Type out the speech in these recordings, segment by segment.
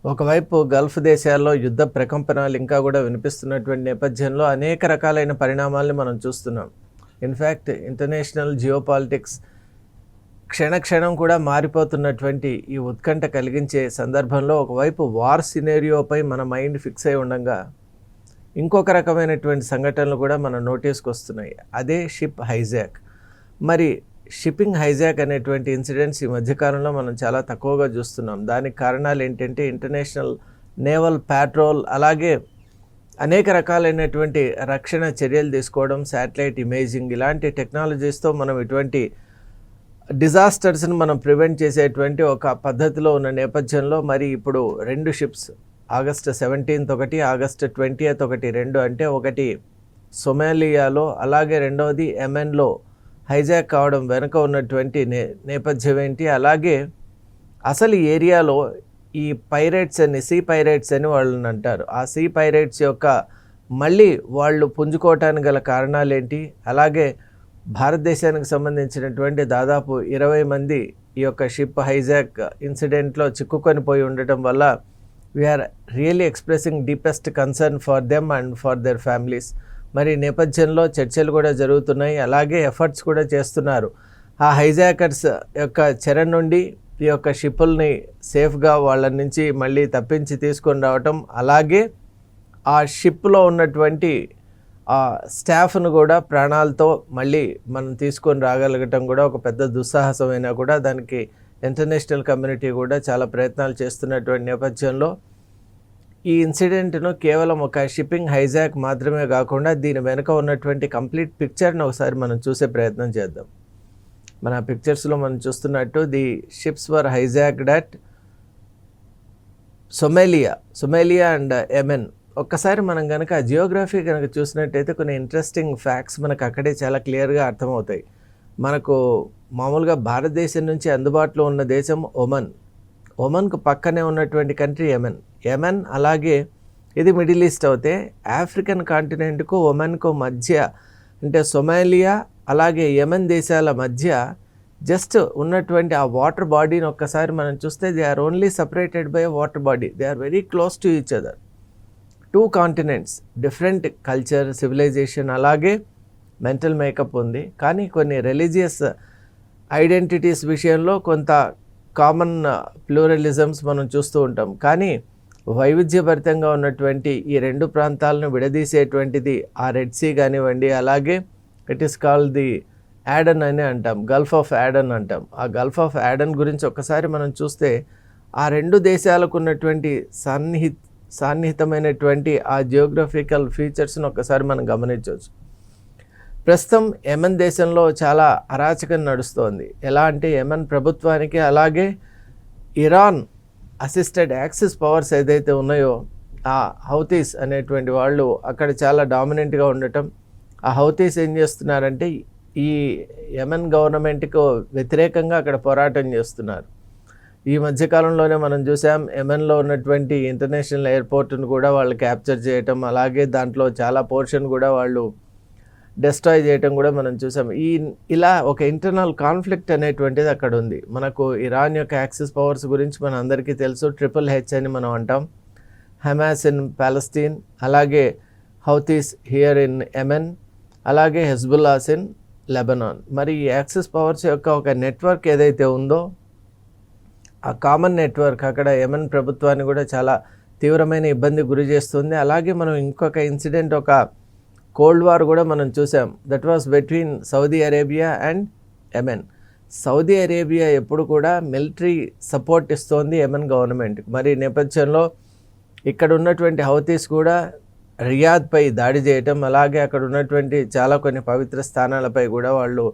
ఒకవైపు గల్ఫ్ దేశాల్లో యుద్ధ ప్రకంపనలు ఇంకా కూడా వినిపిస్తున్నటువంటి నేపథ్యంలో అనేక రకాలైన పరిణామాల్ని మనం చూస్తున్నాం. ఇన్ఫ్యాక్ట్ ఇంటర్నేషనల్ జియోపాలిటిక్స్ క్షణక్షణం కూడా మారిపోతున్నటువంటి ఈ ఉత్కంఠ కలిగించే సందర్భంలో ఒకవైపు వార్ సినేరియోపై మన మైండ్ ఫిక్స్ అయి ఉండగా ఇంకొక రకమైనటువంటి సంఘటనలు కూడా మన నోటీస్కి వస్తున్నాయి. అదే షిప్ హైజాక్. మరి షిప్పింగ్ హైజాక్ అనేటువంటి ఇన్సిడెంట్స్ ఈ మధ్యకాలంలో మనం చాలా తక్కువగా చూస్తున్నాం. దానికి కారణాలు ఏంటంటే ఇంటర్నేషనల్ నేవల్ ప్యాట్రోల్, అలాగే అనేక రకాలైనటువంటి రక్షణ చర్యలు తీసుకోవడం, శాటిలైట్ ఇమేజింగ్, ఇలాంటి టెక్నాలజీస్తో మనం ఇటువంటి డిజాస్టర్స్ని మనం ప్రివెంట్ చేసేటువంటి ఒక పద్ధతిలో ఉన్న నేపథ్యంలో మరి ఇప్పుడు 2 షిప్స్ ఆగస్టు 17th ఒకటి, ఆగస్టు 20th ఒకటి, 2 అంటే ఒకటి సొమాలియాలో, అలాగే రెండవది యెమెన్లో హైజాక్ కావడం వెనుక ఉన్నటువంటి నేపథ్యం ఏంటి, అలాగే అసలు ఈ ఏరియాలో ఈ పైరేట్స్ అని, సీ పైరేట్స్ అని వాళ్ళని అంటారు, ఆ సీ పైరేట్స్ యొక్క మళ్ళీ వాళ్ళు పుంజుకోవటానికి గల కారణాలు ఏంటి, అలాగే భారతదేశానికి సంబంధించినటువంటి దాదాపు 20 మంది ఈ యొక్క షిప్ హైజాక్ ఇన్సిడెంట్లో చిక్కుకొని పోయి ఉండటం వల్ల we are really expressing deepest concern for them and for their families. మరి నేపథ్యంలో చర్చలు కూడా జరుగుతున్నాయి, అలాగే ఎఫర్ట్స్ కూడా చేస్తున్నారు. ఆ హైజాకర్స్ యొక్క చెర నుండి ఈ యొక్క షిప్పుల్ని సేఫ్గా వాళ్ళ నుంచి మళ్ళీ తప్పించి తీసుకొని రావటం, అలాగే ఆ షిప్లో ఉన్నటువంటి ఆ స్టాఫ్ను కూడా ప్రాణాలతో మళ్ళీ మనం తీసుకొని రాగలగటం కూడా ఒక పెద్ద దుస్సాహసమైనా కూడా దానికి ఇంటర్నేషనల్ కమ్యూనిటీ కూడా చాలా ప్రయత్నాలు చేస్తున్నటువంటి నేపథ్యంలో ఈ ఇన్సిడెంట్ను కేవలం ఒక షిప్పింగ్ హైజాక్ మాత్రమే కాకుండా దీని వెనుక ఉన్నటువంటి కంప్లీట్ పిక్చర్ని ఒకసారి మనం చూసే ప్రయత్నం చేద్దాం. మన పిక్చర్స్లో మనం చూస్తున్నట్టు the ships were hijacked at Somalia and Yemen. ఒక్కసారి మనం కనుక జియోగ్రఫీ కనుక చూసినట్టయితే కొన్ని ఇంట్రెస్టింగ్ ఫ్యాక్ట్స్ మనకు అక్కడే చాలా క్లియర్గా అర్థమవుతాయి. మనకు మామూలుగా భారతదేశం నుంచి అందుబాటులో ఉన్న దేశం ఒమన్కు పక్కనే ఉన్నటువంటి కంట్రీ యెమెన్, అలాగే ఇది మిడిల్ ఈస్ట్ అవుతే ఆఫ్రికన్ కాంటినెంట్కు ఒమన్కు మధ్య అంటే సొమాలియా అలాగే యెమెన్ దేశాల మధ్య జస్ట్ ఉన్నటువంటి ఆ వాటర్ బాడీని ఒక్కసారి మనం చూస్తే they are only separated by water body, they are very close to each other. 2 continents, different culture, civilization, అలాగే మెంటల్ మేకప్ ఉంది. కానీ కొన్ని రిలీజియస్ ఐడెంటిటీస్ విషయంలో కొంత కామన్ ప్లూరలిజమ్స్ మనం చూస్తూ ఉంటాం. కానీ వైవిధ్యభరితంగా ఉన్నటువంటి ఈ 2 ప్రాంతాలను విడదీసేటువంటిది ఆ రెడ్ సీ కానివ్వండి, అలాగే it is called the add-on అని అంటాం, గల్ఫ్ ఆఫ్ యాడన్ అంటాం. ఆ గల్ఫ్ ఆఫ్ యాడన్ గురించి ఒక్కసారి మనం చూస్తే ఆ 2 దేశాలకు ఉన్నటువంటి సన్నిహితమైనటువంటి ఆ జియోగ్రఫికల్ ఫీచర్స్ని ఒక్కసారి మనం గమనించవచ్చు. ప్రస్తుతం యెమెన్ దేశంలో చాలా అరాచకం నడుస్తోంది. ఎలా అంటే యెమెన్ ప్రభుత్వానికి అలాగే ఇరాన్ అసిస్టెడ్ యాక్సిస్ పవర్స్ ఏదైతే ఉన్నాయో ఆ హౌతీస్ అనేటువంటి వాళ్ళు అక్కడ చాలా డామినెంట్గా ఉండటం. ఆ హౌతీస్ ఏం చేస్తున్నారంటే ఈ యెమెన్ గవర్నమెంట్కు వ్యతిరేకంగా అక్కడ పోరాటం చేస్తున్నారు. ఈ మధ్యకాలంలోనే మనం చూసాం యెమెన్లో ఉన్నటువంటి ఇంటర్నేషనల్ ఎయిర్పోర్ట్ను కూడా వాళ్ళు క్యాప్చర్ చేయటం, అలాగే దాంట్లో చాలా పోర్షన్ కూడా వాళ్ళు డెస్ట్రాయ్ చేయటం కూడా మనం చూసాం. ఇలా ఒక ఇంటర్నల్ కాన్ఫ్లిక్ట్ అనేటువంటిది అక్కడ ఉంది. మనకు ఇరాన్ యొక్క యాక్సిస్ పవర్స్ గురించి మన అందరికీ తెలుసు, HHH అని మనం అంటాం. హమాస్ ఇన్ పాలస్తీన్, అలాగే హౌతీస్ హియర్ ఇన్ యెమెన్, అలాగే హెజ్బుల్లాస్ ఇన్ లెబనాన్. మరి ఈ యాక్సిస్ పవర్స్ యొక్క ఒక నెట్వర్క్ ఏదైతే ఉందో ఆ కామన్ నెట్వర్క్ అక్కడ యెమెన్ ప్రభుత్వాన్ని కూడా చాలా తీవ్రమైన ఇబ్బంది గురి చేస్తుంది. అలాగే మనం ఇంకొక ఇన్సిడెంట్, ఒక కోల్డ్ వార్ కూడా మనం చూసాం. That was between Saudi Arabia and Yemen. Saudi Arabia ఎప్పుడు కూడా మిలిటరీ సపోర్ట్ ఇస్తోంది యెమెన్ గవర్నమెంట్. మరి నేపథ్యంలో ఇక్కడ ఉన్నటువంటి హౌతీస్ కూడా రియాద్పై దాడి చేయటం, అలాగే అక్కడ ఉన్నటువంటి చాలా కొన్ని పవిత్ర స్థానాలపై కూడా వాళ్ళు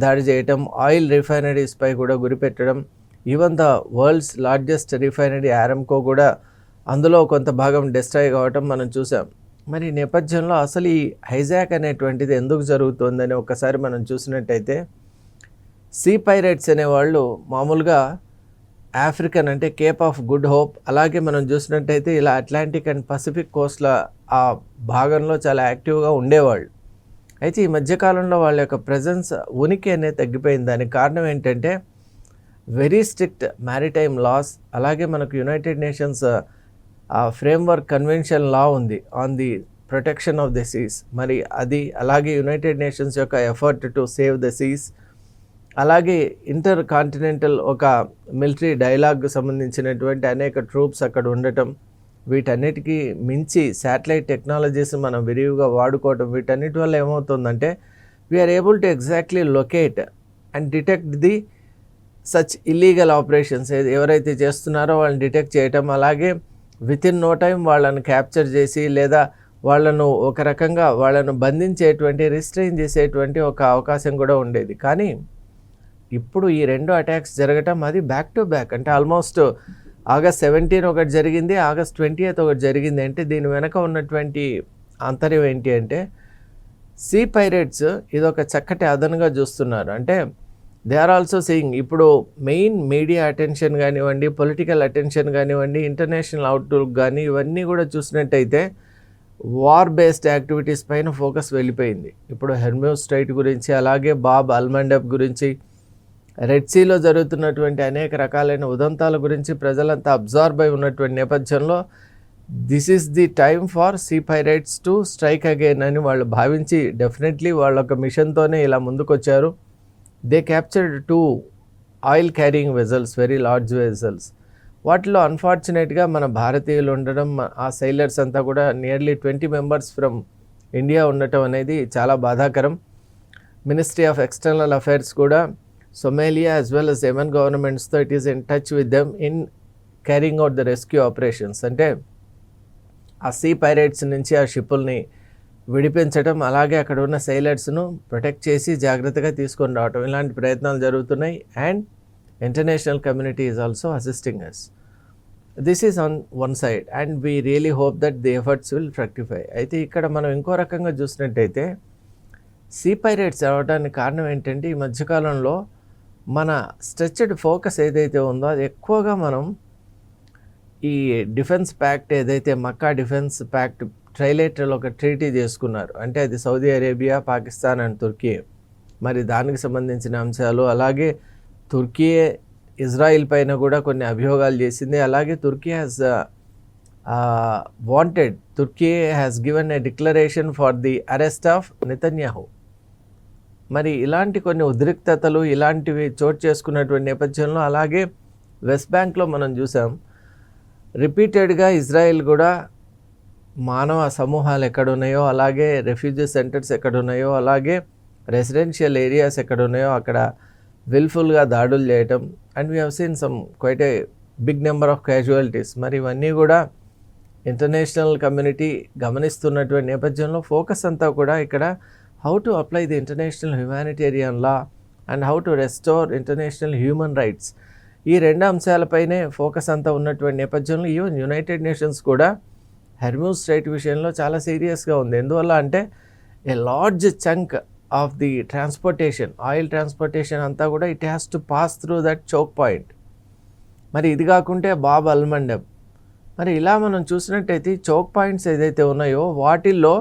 దాడి చేయటం, ఆయిల్ రిఫైనరీస్పై కూడా గురిపెట్టడం, even the world's largest refinery Aramco కూడా అందులో కొంత భాగం డిస్ట్రాయ్ కావటం మనం చూసాం. మరి నేపథ్యంలో అసలు ఈ హైజాక్ అనేటువంటిది ఎందుకు జరుగుతుందని ఒకసారి మనం చూసినట్టయితే సీ పైరేట్స్ అనేవాళ్ళు మామూలుగా ఆఫ్రికన్ అంటే కేప్ ఆఫ్ గుడ్ హోప్, అలాగే మనం చూసినట్టయితే ఇలా అట్లాంటిక్ అండ్ పసిఫిక్ కోస్ట్ల ఆ భాగంలో చాలా యాక్టివ్గా ఉండేవాళ్ళు. అయితే ఈ మధ్యకాలంలో వాళ్ళ యొక్క ప్రెజెన్స్, ఉనికి అనేది తగ్గిపోయింది. దానికి కారణం ఏంటంటే వెరీ స్ట్రిక్ట్ మ్యారిటైమ్ లాస్, అలాగే మనకు United Nations framework convention law ఉంది on the protection of the seas. మరి అది అలాగే యునైటెడ్ నేషన్స్ యొక్క effort to save the seas, అలాగే ఇంటర్ కాంటినెంటల్ ఒక మిలిటరీ డైలాగ్ సంబంధించినటువంటి అనేక ట్రూప్స్ అక్కడ ఉండటం, వీటన్నిటికీ మించి శాటిలైట్ టెక్నాలజీస్ మనం విరివిగా వాడుకోవటం, వీటన్నిటి వల్ల ఏమవుతుందంటే we are able to exactly locate and detect the such illegal operations ఎవరైతే చేస్తున్నారో వాళ్ళని డిటెక్ట్ చేయటం, అలాగే విత్ ఇన్ నో టైం వాళ్ళను క్యాప్చర్ చేసి లేదా వాళ్ళను ఒక రకంగా వాళ్ళను బంధించేటువంటి రిస్ట్రెయిన్ చేసేటువంటి ఒక అవకాశం కూడా ఉండేది. కానీ ఇప్పుడు ఈ 2 అటాక్స్ జరగటం అది బ్యాక్ టు బ్యాక్, అంటే ఆల్మోస్ట్ August 17 ఒకటి జరిగింది, August 20 ఒకటి జరిగింది. అంటే దీని వెనక ఉన్నటువంటి ఆంతర్యం ఏంటి అంటే సీ పైరేట్స్ ఇదొక చక్కటి అదనుగా చూస్తున్నారు. అంటే దే ఆర్ ఆల్సో సెయింగ్ ఇప్పుడు మెయిన్ మీడియా అటెన్షన్ కానివ్వండి, పొలిటికల్ అటెన్షన్ కానివ్వండి, ఇంటర్నేషనల్ అవుట్లుక్ కానీ ఇవన్నీ కూడా చూసినట్టయితే వార్ బేస్డ్ యాక్టివిటీస్ పైన ఫోకస్ వెళ్ళిపోయింది. ఇప్పుడు హెర్మ్యూజ్ స్ట్రైట్ గురించి, అలాగే బాబ్ అల్మండబ్ గురించి, రెడ్ సీలో జరుగుతున్నటువంటి అనేక రకాలైన ఉదంతాల గురించి ప్రజలంతా అబ్జార్బ్ అయి ఉన్నటువంటి నేపథ్యంలో this is the time for sea pirates to strike again అని వాళ్ళు భావించి డెఫినెట్లీ వాళ్ళ ఒక మిషన్తోనే ఇలా ముందుకొచ్చారు. They captured 2 oil carrying vessels, very large vessels. వాటిలో అన్ఫార్చునేట్గా మన భారతీయులు ఉండడం, ఆ సైలర్స్ అంతా కూడా నియర్లీ 20 మెంబర్స్ ఫ్రమ్ ఇండియా ఉండటం అనేది చాలా బాధాకరం. మినిస్ట్రీ ఆఫ్ ఎక్స్టర్నల్ అఫైర్స్ కూడా Somalia as well as Yemen గవర్నమెంట్స్తో it is in touch with them in carrying out the rescue operations. అంటే ఆ సీ పైరేట్స్ నుంచి ఆ షిప్పుల్ని విడిపించడం, అలాగే అక్కడ ఉన్న సైలర్స్ను ప్రొటెక్ట్ చేసి జాగ్రత్తగా తీసుకొని రావటం, ఇలాంటి ప్రయత్నాలు జరుగుతున్నాయి. And international community is also assisting us. This is on one side and we really hope that the efforts will fructify. అయితే ఇక్కడ మనం ఇంకో రకంగా చూసినట్టయితే సీ పైరేట్స్ అవడానికి కారణం ఏంటంటే ఈ మధ్యకాలంలో మన స్ట్రెచ్డ్ ఫోకస్ ఏదైతే ఉందో అది ఎక్కువగా మనం ఈ డిఫెన్స్ ప్యాక్ట్ ఏదైతే మక్కా డిఫెన్స్ ప్యాక్ట్ ట్రైలేటరల్ ఒక ట్రీటీ చేసుకున్నారు, అంటే అది సౌదీ అరేబియా, పాకిస్తాన్ అండ్ తుర్కీ. మరి దానికి సంబంధించిన అంశాలు, అలాగే తుర్కీ ఇజ్రాయిల్ పైన కూడా కొన్ని అభియోగాలు చేసింది. అలాగే Turkey has given a declaration for the arrest of Netanyahu. మరి ఇలాంటి కొన్ని ఉద్రిక్తతలు ఇలాంటివి చోటు చేసుకున్నటువంటి నేపథ్యంలో, అలాగే వెస్ట్ బ్యాంక్లో మనం చూసాం రిపీటెడ్గా ఇజ్రాయెల్ కూడా మానవ సమూహాలు ఎక్కడున్నాయో, అలాగే రెఫ్యూజీ సెంటర్స్ ఎక్కడున్నాయో, అలాగే రెసిడెన్షియల్ ఏరియాస్ ఎక్కడున్నాయో అక్కడ విల్ఫుల్గా దాడులు చేయటం. And we have seen some quite a big number of casualties. మరి ఇవన్నీ కూడా ఇంటర్నేషనల్ కమ్యూనిటీ గమనిస్తున్నటువంటి నేపథ్యంలో ఫోకస్ అంతా కూడా ఇక్కడ how to apply the international humanitarian law and how to restore international human rights, ఈ 2 అంశాలపైనే ఫోకస్ అంతా ఉన్నటువంటి నేపథ్యంలో ఈవెన్ యునైటెడ్ నేషన్స్ కూడా హెర్మ్యూజ్ స్ట్రైట్ విషయంలో చాలా సీరియస్గా ఉంది. ఎందువల్ల అంటే a large chunk of the transportation, oil transportation అంతా కూడా it has to pass through that choke point. మరి ఇది కాకుంటే బాబ్ అల్మండబ్. మరి ఇలా మనం చూసినట్టయితే చోక్ పాయింట్స్ ఏదైతే ఉన్నాయో వాటిల్లో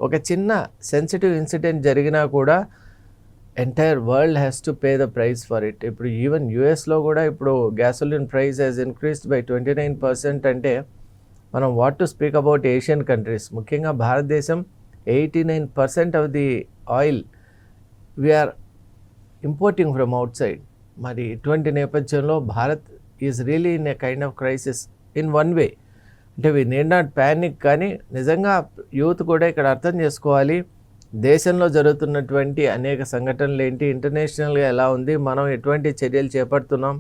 ఒక చిన్న సెన్సిటివ్ ఇన్సిడెంట్ జరిగినా కూడా entire world has to pay the price for it. ఇప్పుడు ఈవెన్ యూఎస్లో కూడా ఇప్పుడు gasoline price has increased by 29%. అంటే మనం what to speak about Asian countries, ముఖ్యంగా భారతదేశం 89% of the oil we are importing from outside. మరి ఇటువంటి నేపథ్యంలో Bharat is really in a kind of crisis in one way. అంటే వీ నీడ్ నాట్ ప్యానిక్, కానీ నిజంగా యూత్ కూడా ఇక్కడ అర్థం చేసుకోవాలి దేశంలో జరుగుతున్నటువంటి అనేక సంఘటనలు ఏంటి, ఇంటర్నేషనల్గా ఎలా ఉంది, మనం ఎటువంటి చర్యలు చేపడుతున్నాం.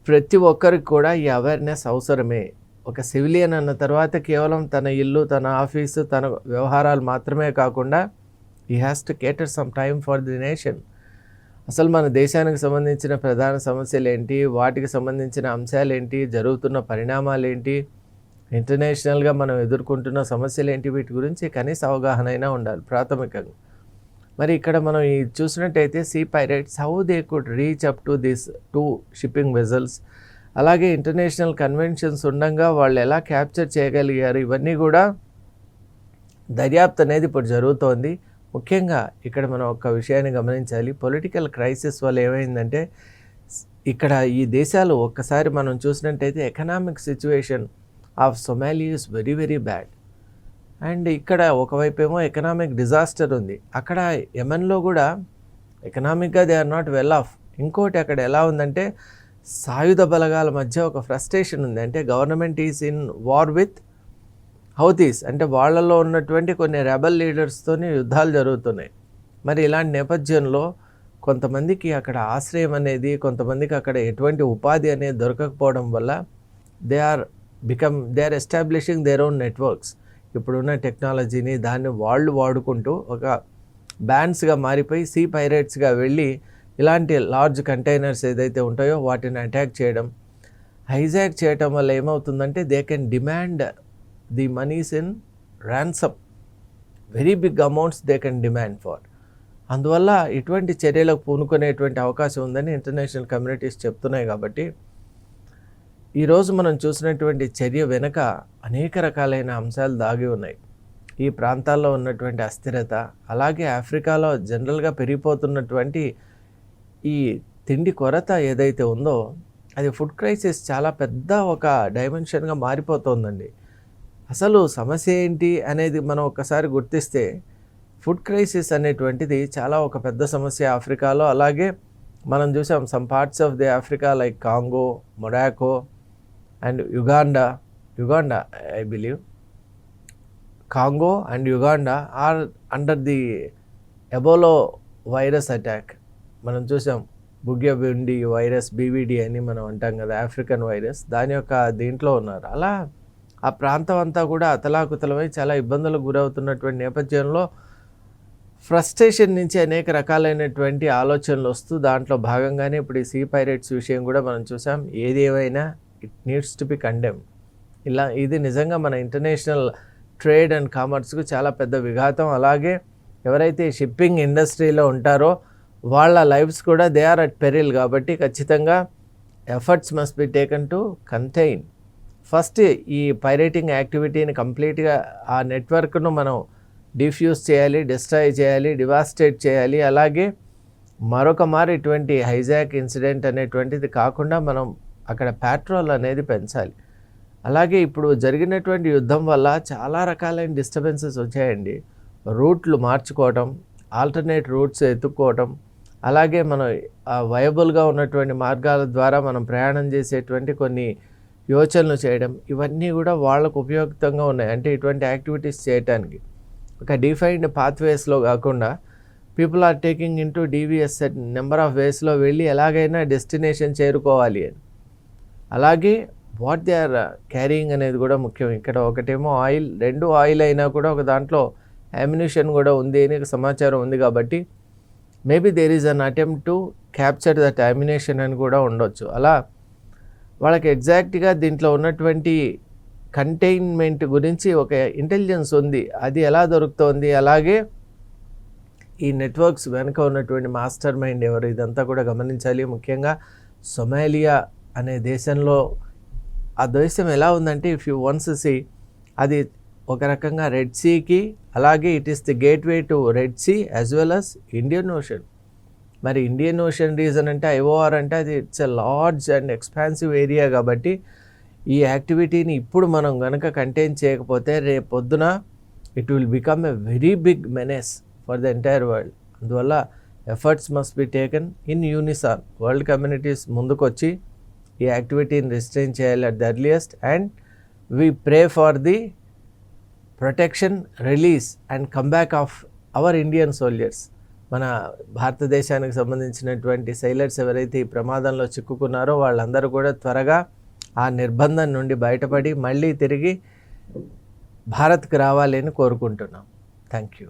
ప్రతి ఒక్కరికి కూడా ఈ అవేర్నెస్ అవసరమే. ఒక సివిలియన్ అన్న తర్వాత కేవలం తన ఇల్లు, తన ఆఫీసు, తన వ్యవహారాలు మాత్రమే కాకుండా he has to కేటర్ some time for the nation. అసలు మన దేశానికి సంబంధించిన ప్రధాన సమస్యలు ఏంటి, వాటికి సంబంధించిన అంశాలు ఏంటి, జరుగుతున్న పరిణామాలు ఏంటి, ఇంటర్నేషనల్గా మనం ఎదుర్కొంటున్న సమస్యలు ఏంటి, వీటి గురించి కనీస అవగాహన అయినా ఉండాలి ప్రాథమికంగా. మరి ఇక్కడ మనం చూసినట్టయితే sea pirates how they could reach up to this 2 shipping vessels, అలాగే ఇంటర్నేషనల్ కన్వెన్షన్స్ ఉండగా వాళ్ళు ఎలా క్యాప్చర్ చేయగలిగారు, ఇవన్నీ కూడా దర్యాప్తు అనేది ఇప్పుడు జరుగుతోంది. ముఖ్యంగా ఇక్కడ మనం ఒక విషయాన్ని గమనించాలి, పొలిటికల్ క్రైసిస్ వల్ల ఏమైందంటే ఇక్కడ ఈ దేశాలు ఒక్కసారి మనం చూసినట్టయితే economic situation of Somali is very very bad. And ఇక్కడ ఒకవైపు ఏమో ఎకనామిక్ డిజాస్టర్ ఉంది, అక్కడ యెమెన్లో కూడా ఎకనామిక్గా they are not well off. ఇంకోటి అక్కడ ఎలా ఉందంటే సాయుధ బలగాల మధ్య ఒక ఫ్రస్ట్రేషన్ ఉంది. అంటే government is in war with Houthis, అంటే వాళ్ళలో ఉన్నటువంటి కొన్ని రెబల్ లీడర్స్తోని యుద్ధాలు జరుగుతున్నాయి. మరి ఇలాంటి నేపథ్యంలో కొంతమందికి అక్కడ ఆశ్రయం అనేది, కొంతమందికి అక్కడ ఎటువంటి ఉపాధి అనేది దొరకకపోవడం వల్ల they are establishing their own networks. ఇప్పుడున్న టెక్నాలజీని దాన్ని వాళ్ళు వాడుకుంటూ ఒక బ్యాండ్స్గా మారిపోయి సీ పైరేట్స్గా వెళ్ళి ఇలాంటి లార్జ్ కంటైనర్స్ ఏదైతే ఉంటాయో వాటిని అటాక్ చేయడం, హైజాక్ చేయడం వల్ల ఏమవుతుందంటే they can demand the monies in ransom, very big amounts they can demand for. అందువల్ల ఇటువంటి చర్యలకు పూనుకునేటువంటి అవకాశం ఉందని ఇంటర్నేషనల్ కమ్యూనిటీస్ చెప్తున్నాయి. కాబట్టి ఈరోజు మనం చూసినటువంటి చర్య వెనుక అనేక రకాలైన అంశాలు దాగి ఉన్నాయి. ఈ ప్రాంతాల్లో ఉన్నటువంటి అస్థిరత, అలాగే ఆఫ్రికాలో జనరల్గా పెరిగిపోతున్నటువంటి ఈ తిండి కొరత ఏదైతే ఉందో అది ఫుడ్ క్రైసిస్ చాలా పెద్ద ఒక డైమెన్షన్గా మారిపోతుందండి. అసలు సమస్య ఏంటి అనేది మనం ఒకసారి గుర్తిస్తే ఫుడ్ క్రైసిస్ అనేటువంటిది చాలా ఒక పెద్ద సమస్య ఆఫ్రికాలో. అలాగే మనం చూసాం some parts of the Africa like Congo, Morocco and Uganda I believe Congo and Uganda are under the Ebola virus attack. మనం చూసాం బుగ్యబిండి వైరస్, బీవీడి అని మనం అంటాం కదా, ఆఫ్రికన్ వైరస్, దాని యొక్క దీంట్లో ఉన్నారు. అలా ఆ ప్రాంతం అంతా కూడా అతలాకుతలమై చాలా ఇబ్బందులకు గురవుతున్నటువంటి నేపథ్యంలో ఫ్రస్ట్రేషన్ నుంచి అనేక రకాలైనటువంటి ఆలోచనలు వస్తూ దాంట్లో భాగంగానే ఇప్పుడు ఈ సీ పైరేట్స్ విషయం కూడా మనం చూసాం. ఏది ఏమైనా it needs to be condemn. ఇది నిజంగా మన ఇంటర్నేషనల్ ట్రేడ్ అండ్ కామర్స్కు చాలా పెద్ద విఘాతం. అలాగే ఎవరైతే షిప్పింగ్ ఇండస్ట్రీలో ఉంటారో వాళ్ళ లైఫ్స్ కూడా దే ఆర్ అట్ పెరిల్. కాబట్టి ఖచ్చితంగా efforts must be taken to contain. First ఈ పైరేటింగ్ యాక్టివిటీని కంప్లీట్గా ఆ నెట్వర్క్ను మనం డిఫ్యూజ్ చేయాలి, డిస్ట్రాయ్ చేయాలి, డివాస్టేట్ చేయాలి. అలాగే మరొక మారు ఇటువంటి హైజాక్ ఇన్సిడెంట్ అనేటువంటిది కాకుండా మనం అక్కడ పెట్రోల్ అనేది పెంచాలి. అలాగే ఇప్పుడు జరిగినటువంటి యుద్ధం వల్ల చాలా రకాలైన డిస్టర్బెన్సెస్ వచ్చాయండి. రూట్లు మార్చుకోవటం, ఆల్టర్నేట్ రూట్స్ ఎత్తుక్కోవటం, అలాగే మనం వయబుల్గా ఉన్నటువంటి మార్గాల ద్వారా మనం ప్రయాణం చేసేటువంటి కొన్ని యోచనలు చేయడం, ఇవన్నీ కూడా వాళ్ళకు ఉపయుక్తంగా ఉన్నాయి. అంటే ఇటువంటి యాక్టివిటీస్ చేయటానికి ఒక డిఫైన్డ్ పాత్వేస్లో కాకుండా people are taking into diverse number of వేస్లో వెళ్ళి ఎలాగైనా డెస్టినేషన్ చేరుకోవాలి అని. అలాగే వాట్ దే ఆర్ క్యారీయింగ్ అనేది కూడా ముఖ్యం. ఇక్కడ ఒకటేమో ఆయిల్, రెండు ఆయిల్ అయినా కూడా ఒక దాంట్లో అమ్యునిషన్ కూడా ఉంది అని సమాచారం ఉంది. కాబట్టి maybe there is an attempt to capture that ammunition అని కూడా ఉండొచ్చు. అలా వాళ్ళకి ఎగ్జాక్ట్గా దీంట్లో ఉన్నటువంటి కంటైన్మెంట్ గురించి ఒక ఇంటెలిజెన్స్ ఉంది, అది ఎలా దొరుకుతోంది, అలాగే ఈ నెట్వర్క్స్ వెనుక ఉన్నటువంటి మాస్టర్ మైండ్ ఎవరు, ఇదంతా కూడా గమనించాలి. ముఖ్యంగా సొమాలియా అనే దేశంలో ఆ దేశం ఎలా ఉందంటే ఇఫ్ యూ వన్స్ సీ, అది ఒక రకంగా రెడ్ సీకి, అలాగే it is the gateway to Red Sea as well as Indian Ocean. మరి ఇండియన్ ఓషన్ రీజన్ అంటే ఐఓఆర్ అంటే అది it's a large and expansive area. కాబట్టి ఈ యాక్టివిటీని ఇప్పుడు మనం కనుక కంటైన్ చేయకపోతే రేపు పొద్దున it will become a very big menace for the entire world. అందువల్ల efforts must be taken in unison. World communities ముందుకొచ్చి ఈ యాక్టివిటీని రిస్ట్రైన్ చేయాలి at the earliest. And we pray for the protection, release and comeback of our Indian soldiers. మన భారతదేశానికి సంబంధించినటువంటి sailors ఎవరైతే ఈ ప్రమాదంలో చిక్కుకున్నారో వాళ్ళందరూ కూడా త్వరగా ఆ నిర్బంధం నుండి బయటపడి మళ్ళీ తిరిగి భారత్కి రావాలి అని కోరుకుంటున్నాం. Thank you.